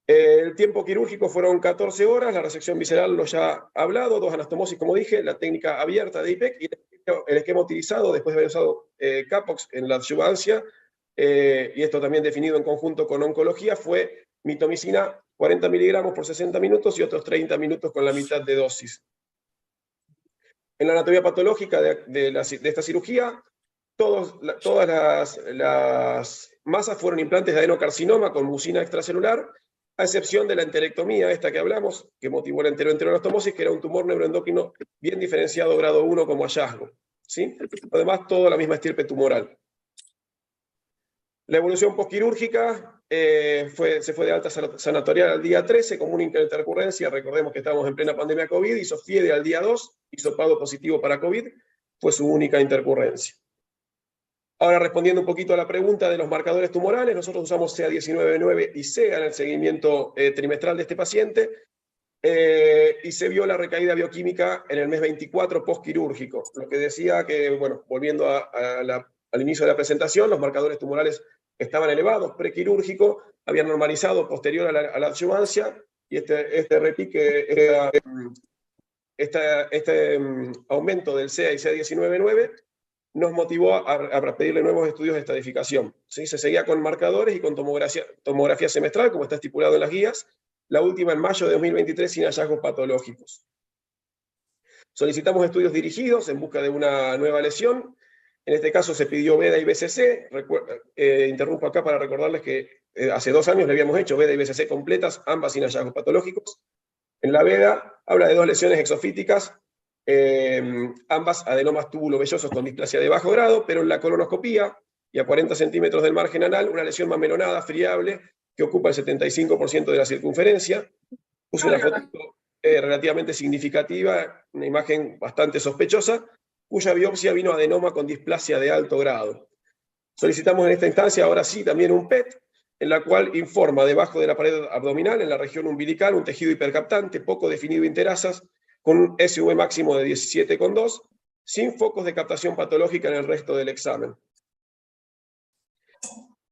El tiempo quirúrgico fueron 14 horas, la resección visceral lo ya hablado, 2 anastomosis, como dije, la técnica abierta de IPEC y el esquema utilizado después de haber usado Capox en la adyuvancia, y esto también definido en conjunto con oncología, fue mitomicina 40 miligramos por 60 minutos y otros 30 minutos con la mitad de dosis. En la anatomía patológica de esta cirugía, todas las masas fueron implantes de adenocarcinoma con mucina extracelular, a excepción de la enterectomía, esta que hablamos, que motivó la enteroanostomosis, que era un tumor neuroendocrino bien diferenciado grado 1 como hallazgo, ¿sí? Además, toda la misma estirpe tumoral. La evolución postquirúrgica se fue de alta sanatorial al día 13 como una intercurrencia. Recordemos que estábamos en plena pandemia COVID, hizo FIEDE al día 2, hisopado positivo para COVID, fue su única intercurrencia. Ahora, respondiendo un poquito a la pregunta de los marcadores tumorales, nosotros usamos CA19-9 y CEA en el seguimiento trimestral de este paciente, y se vio la recaída bioquímica en el mes 24 postquirúrgico, lo que decía que, bueno, volviendo al inicio de la presentación, los marcadores tumorales estaban elevados, prequirúrgico, habían normalizado posterior a la adyuvancia, y este repique, este aumento del CEA y CA19-9 nos motivó a pedirle nuevos estudios de estadificación, ¿sí? Se seguía con marcadores y con tomografía semestral, como está estipulado en las guías, la última en mayo de 2023 sin hallazgos patológicos. Solicitamos estudios dirigidos en busca de una nueva lesión. En este caso se pidió VEDA y BCC. Interrumpo acá para recordarles que hace 2 años le habíamos hecho VEDA y BCC completas, ambas sin hallazgos patológicos. En la VEDA habla de 2 lesiones exofíticas, ambas adenomas túbulo-vellosos con displasia de bajo grado, pero en la colonoscopía, y a 40 centímetros del margen anal, una lesión mamelonada, friable, que ocupa el 75% de la circunferencia. Puse una foto relativamente significativa, una imagen bastante sospechosa, cuya biopsia vino adenoma con displasia de alto grado. Solicitamos en esta instancia, ahora sí, también un PET, en la cual informa debajo de la pared abdominal, en la región umbilical, un tejido hipercaptante, poco definido interasas, con un SV máximo de 17,2, sin focos de captación patológica en el resto del examen.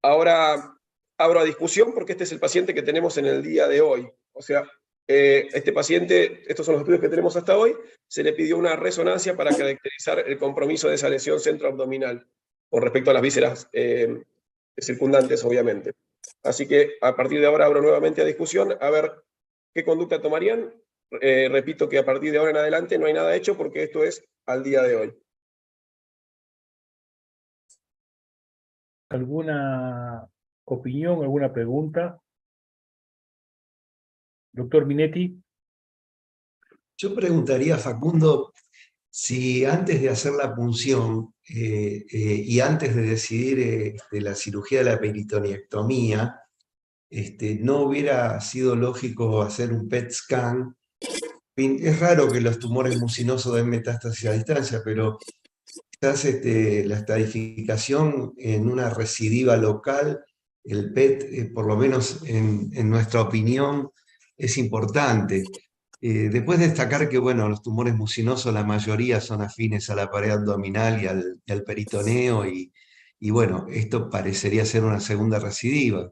Ahora abro a discusión porque este es el paciente que tenemos en el día de hoy. O sea, Este paciente, estos son los estudios que tenemos hasta hoy, se le pidió una resonancia para caracterizar el compromiso de esa lesión centroabdominal con respecto a las vísceras circundantes, obviamente. Así que a partir de ahora abro nuevamente a discusión, a ver qué conducta tomarían. Repito que a partir de ahora en adelante no hay nada hecho porque esto es al día de hoy. ¿Alguna opinión, alguna pregunta? Doctor Minetti. Yo preguntaría, Facundo, si antes de hacer la punción y antes de decidir de la cirugía de la peritonectomía, no hubiera sido lógico hacer un PET scan. Es raro que los tumores mucinosos den metástasis a distancia, pero quizás la estadificación en una recidiva local, el PET, por lo menos en nuestra opinión, es importante. Después destacar que, bueno, los tumores mucinosos, la mayoría son afines a la pared abdominal y al peritoneo, y bueno, esto parecería ser una segunda recidiva,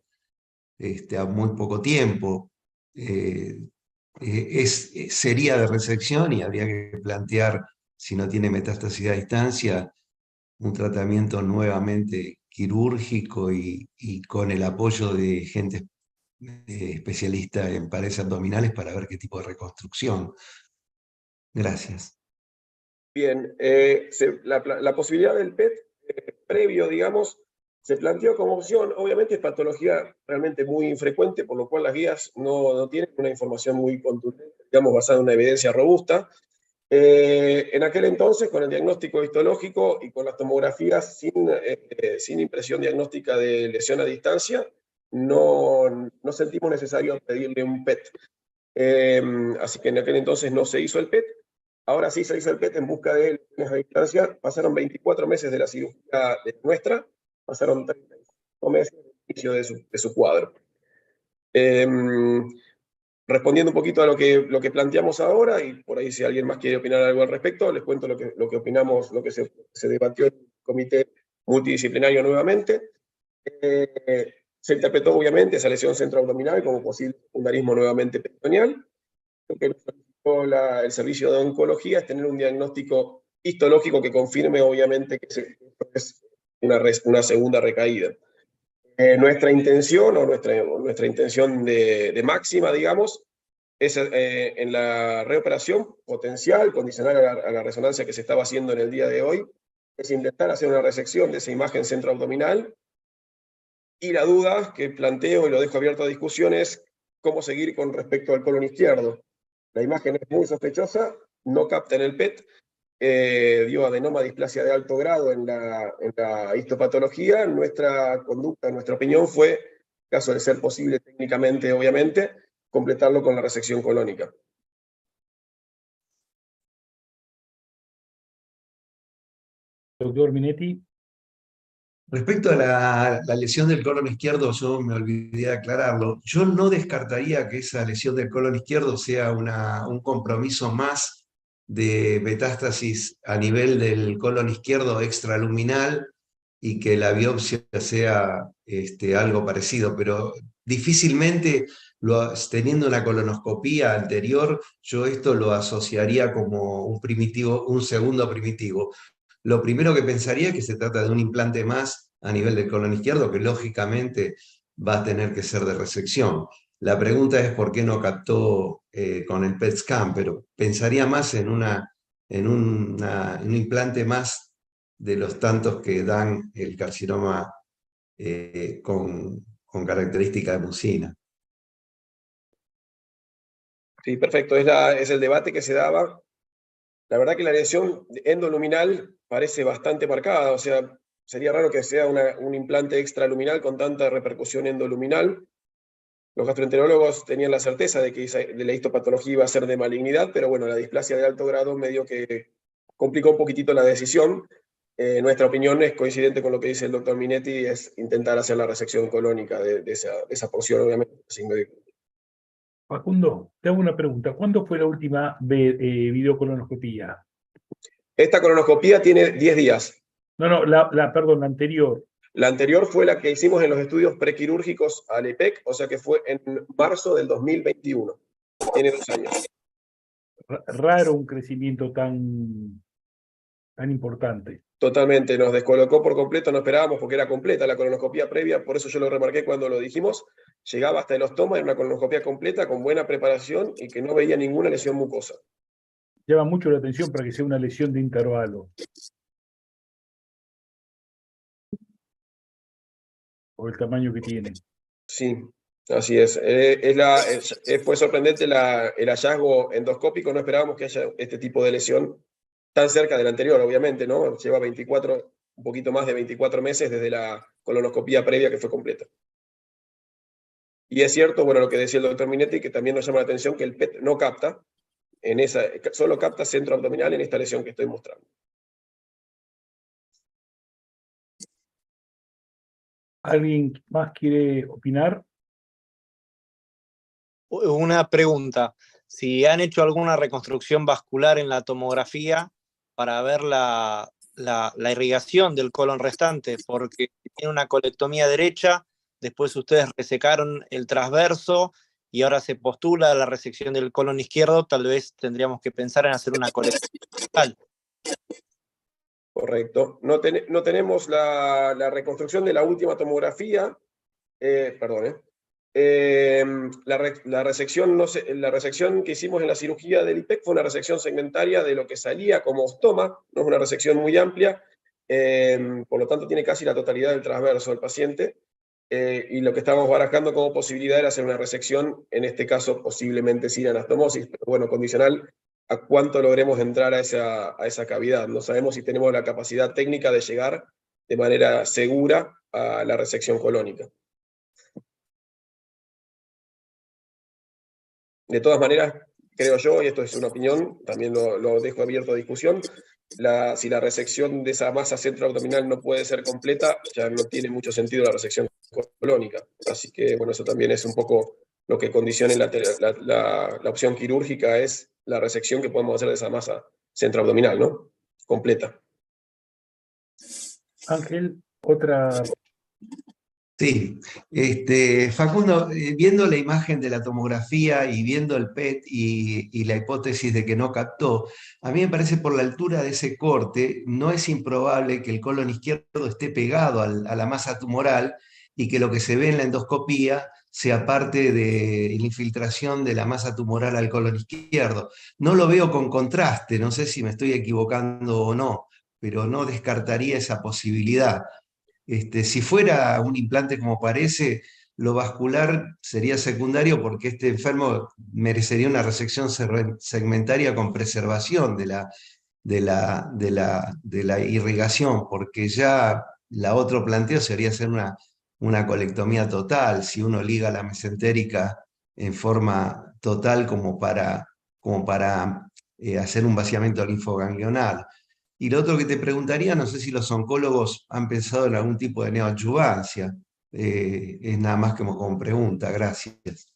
a muy poco tiempo. Sería de resección y habría que plantear, si no tiene metástasis a distancia, un tratamiento nuevamente quirúrgico y con el apoyo de gente especialista en paredes abdominales para ver qué tipo de reconstrucción. Gracias. Bien, la posibilidad del PET previo, digamos, se planteó como opción. Obviamente es patología realmente muy infrecuente, por lo cual las guías no tienen una información muy contundente, digamos, basada en una evidencia robusta. En aquel entonces, con el diagnóstico histológico y con las tomografías sin impresión diagnóstica de lesión a distancia, no sentimos necesario pedirle un PET. Así que en aquel entonces no se hizo el PET. Ahora sí se hizo el PET en busca de lesiones a distancia. Pasaron 24 meses de la cirugía nuestra, pasaron 35 meses del inicio de su cuadro. Respondiendo un poquito a lo que planteamos ahora, y por ahí si alguien más quiere opinar algo al respecto, les cuento lo que opinamos, lo que se debatió en el comité multidisciplinario nuevamente. Se interpretó obviamente esa lesión centroabdominal como posible secundarismo nuevamente peritoneal. Lo que nos solicitó el servicio de oncología es tener un diagnóstico histológico que confirme obviamente que es una segunda recaída. Nuestra intención o nuestra intención de máxima, digamos, es en la reoperación potencial, condicional a la resonancia que se estaba haciendo en el día de hoy, es intentar hacer una resección de esa imagen centroabdominal. Y la duda que planteo y lo dejo abierto a discusión es cómo seguir con respecto al colon izquierdo. La imagen es muy sospechosa, no capta en el PET, dio adenoma displasia de alto grado en la histopatología. Nuestra conducta, nuestra opinión fue, caso de ser posible técnicamente, obviamente, completarlo con la resección colónica. Doctor Minetti. Respecto a la lesión del colon izquierdo, yo me olvidé de aclararlo. Yo no descartaría que esa lesión del colon izquierdo sea un compromiso más de metástasis a nivel del colon izquierdo extraluminal y que la biopsia sea algo parecido, pero difícilmente, teniendo una colonoscopía anterior, yo esto lo asociaría como un segundo primitivo. Lo primero que pensaría es que se trata de un implante más a nivel del colon izquierdo, que lógicamente va a tener que ser de resección. La pregunta es por qué no captó con el PET scan, pero pensaría más en un implante más de los tantos que dan el carcinoma con característica de mucina. Sí, perfecto. Es el debate que se daba. La verdad que la lesión endoluminal parece bastante marcada, o sea, sería raro que sea un implante extraluminal con tanta repercusión endoluminal. Los gastroenterólogos tenían la certeza de que la histopatología iba a ser de malignidad, pero bueno, la displasia de alto grado medio que complicó un poquitito la decisión. Nuestra opinión es coincidente con lo que dice el doctor Minetti, es intentar hacer la resección colónica de esa porción, obviamente, sin médico. Facundo, te hago una pregunta. ¿Cuándo fue la última videocolonoscopía? Esta colonoscopía tiene 10 días. No, perdón, la anterior. La anterior fue la que hicimos en los estudios prequirúrgicos al EPEC, o sea que fue en marzo del 2021. tiene 2 años. Raro un crecimiento tan importante. Totalmente, nos descolocó por completo, no esperábamos porque era completa la colonoscopía previa, por eso yo lo remarqué cuando lo dijimos, llegaba hasta el ostoma, era una colonoscopía completa con buena preparación y que no veía ninguna lesión mucosa. Llama mucho la atención para que sea una lesión de intervalo. Por el tamaño que tiene. Sí, así es. Fue sorprendente el hallazgo endoscópico, no esperábamos que haya este tipo de lesión tan cerca del anterior, obviamente, ¿no? Lleva un poquito más de 24 meses desde la colonoscopía previa que fue completa. Y es cierto, bueno, lo que decía el doctor Minetti, que también nos llama la atención que el PET no capta, solo capta centro abdominal en esta lesión que estoy mostrando. ¿Alguien más quiere opinar? Una pregunta. Si han hecho alguna reconstrucción vascular en la tomografía para ver la irrigación del colon restante, porque tiene una colectomía derecha, después ustedes resecaron el transverso y ahora se postula la resección del colon izquierdo, tal vez tendríamos que pensar en hacer una colectomía total. Correcto. No tenemos la reconstrucción de la última tomografía. La resección que hicimos en la cirugía del IPEC fue una resección segmentaria de lo que salía como ostoma, no es una resección muy amplia, por lo tanto tiene casi la totalidad del transverso del paciente, y lo que estábamos barajando como posibilidad era hacer una resección, en este caso posiblemente sin anastomosis, pero bueno, condicional a cuánto logremos entrar a esa cavidad. No sabemos si tenemos la capacidad técnica de llegar de manera segura a la resección colónica. De todas maneras, creo yo, y esto es una opinión, también lo dejo abierto a discusión, si la resección de esa masa centroabdominal no puede ser completa, ya no tiene mucho sentido la resección colónica. Así que, bueno, eso también es un poco lo que condiciona la opción quirúrgica, es la resección que podemos hacer de esa masa centroabdominal, ¿no? Completa. Ángel, otra... Sí, Facundo, viendo la imagen de la tomografía y viendo el PET y la hipótesis de que no captó, a mí me parece por la altura de ese corte, no es improbable que el colon izquierdo esté pegado a la masa tumoral y que lo que se ve en la endoscopía sea parte de la infiltración de la masa tumoral al colon izquierdo. No lo veo con contraste, no sé si me estoy equivocando o no, pero no descartaría esa posibilidad. Si fuera un implante como parece, lo vascular sería secundario porque este enfermo merecería una resección segmentaria con preservación de la irrigación, porque ya la otro planteo sería hacer una colectomía total, si uno liga la mesentérica en forma total como para hacer un vaciamiento linfoganglional. Y lo otro que te preguntaría, no sé si los oncólogos han pensado en algún tipo de neoadyuvancia. Es nada más como pregunta, gracias.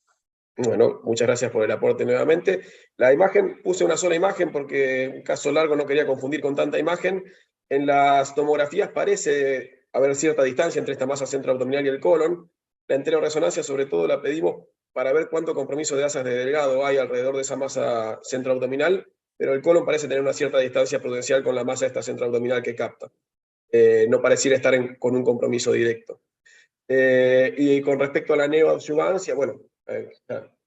Bueno, muchas gracias por el aporte nuevamente. La imagen, puse una sola imagen porque un caso largo no quería confundir con tanta imagen. En las tomografías parece haber cierta distancia entre esta masa centroabdominal y el colon. La enteroresonancia sobre todo la pedimos para ver cuánto compromiso de asas de delgado hay alrededor de esa masa centroabdominal, pero el colon parece tener una cierta distancia prudencial con la masa esta centroabdominal que capta. No pareciera estar con un compromiso directo. Y con respecto a la neoadyuvancia, bueno,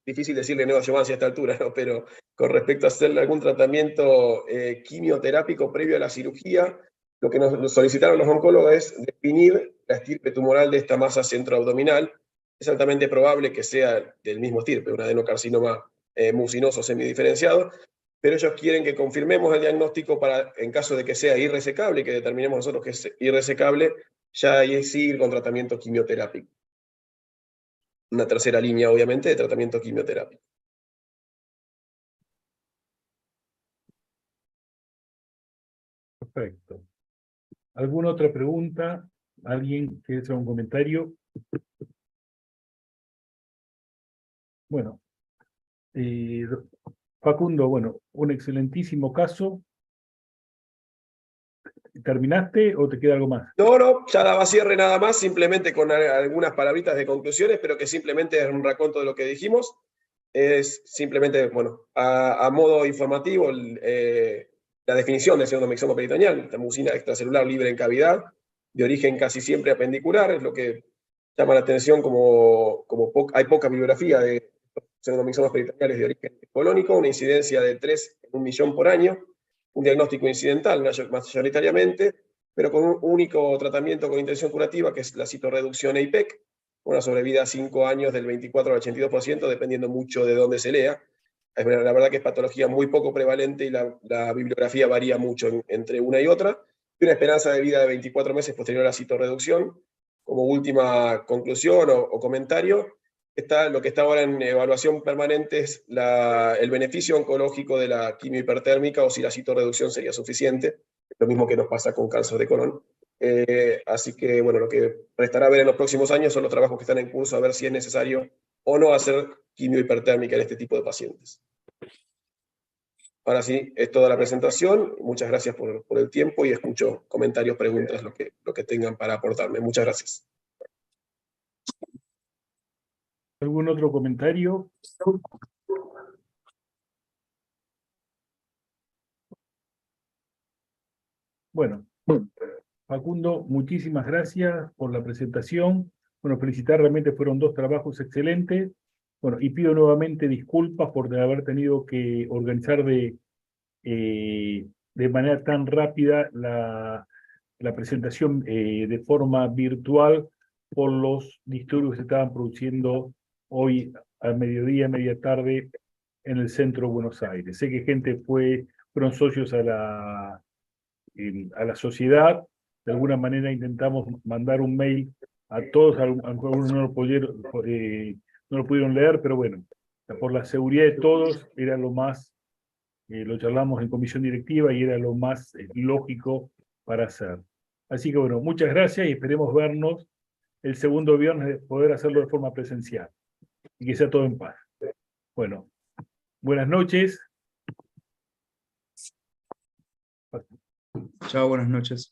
difícil decirle neoadyuvancia a esta altura, ¿no? Pero con respecto a hacerle algún tratamiento quimioterápico previo a la cirugía, lo que nos solicitaron los oncólogos es definir la estirpe tumoral de esta masa centroabdominal. Es altamente probable que sea del mismo estirpe, un adenocarcinoma mucinoso semidiferenciado, pero ellos quieren que confirmemos el diagnóstico para, en caso de que sea irresecable, que determinemos nosotros que es irresecable, ya ahí sigue con tratamiento quimioterápico. Una tercera línea, obviamente, de tratamiento quimioterápico. Perfecto. ¿Alguna otra pregunta? ¿Alguien quiere hacer un comentario? Bueno. Facundo, bueno, un excelentísimo caso. ¿Terminaste o te queda algo más? No, ya daba cierre nada más, simplemente con algunas palabritas de conclusiones, pero que simplemente es un raconto de lo que dijimos. es simplemente, bueno, a modo informativo, la definición del pseudomixoma peritoneal, la mucina extracelular libre en cavidad, de origen casi siempre apendicular, es lo que llama la atención como hay poca bibliografía de pseudomixomas peritoneales de origen colónico, una incidencia de 3 en 1 millón por año, un diagnóstico incidental mayoritariamente, pero con un único tratamiento con intención curativa, que es la citorreducción EIPEC, una sobrevida a 5 años del 24 al 82%, dependiendo mucho de dónde se lea. La verdad que es patología muy poco prevalente y la bibliografía varía mucho entre una y otra, y una esperanza de vida de 24 meses posterior a la citorreducción. Como última conclusión o comentario, lo que está ahora en evaluación permanente es el beneficio oncológico de la quimio hipertérmica, o si la citorreducción sería suficiente, lo mismo que nos pasa con cáncer de colon. Así que, bueno, lo que restará ver en los próximos años son los trabajos que están en curso, a ver si es necesario o no hacer quimio hipertérmica en este tipo de pacientes. Ahora sí, es toda la presentación. Muchas gracias por el tiempo y escucho comentarios, preguntas, lo que tengan para aportarme. Muchas gracias. ¿Algún otro comentario? Bueno, Facundo, muchísimas gracias por la presentación. Bueno, felicitar, realmente fueron 2 trabajos excelentes. Bueno, y pido nuevamente disculpas por haber tenido que organizar de manera tan rápida la presentación de forma virtual por los disturbios que se estaban produciendo hoy al mediodía, media tarde, en el centro de Buenos Aires. Sé que gente fueron socios a la sociedad. De alguna manera intentamos mandar un mail a todos, algunos no lo pudieron leer, pero bueno, por la seguridad de todos era lo más, lo charlamos en comisión directiva y era lo más lógico para hacer. Así que bueno, muchas gracias y esperemos vernos el segundo viernes, poder hacerlo de forma presencial y que sea todo en paz. Bueno, buenas noches. Chao, buenas noches.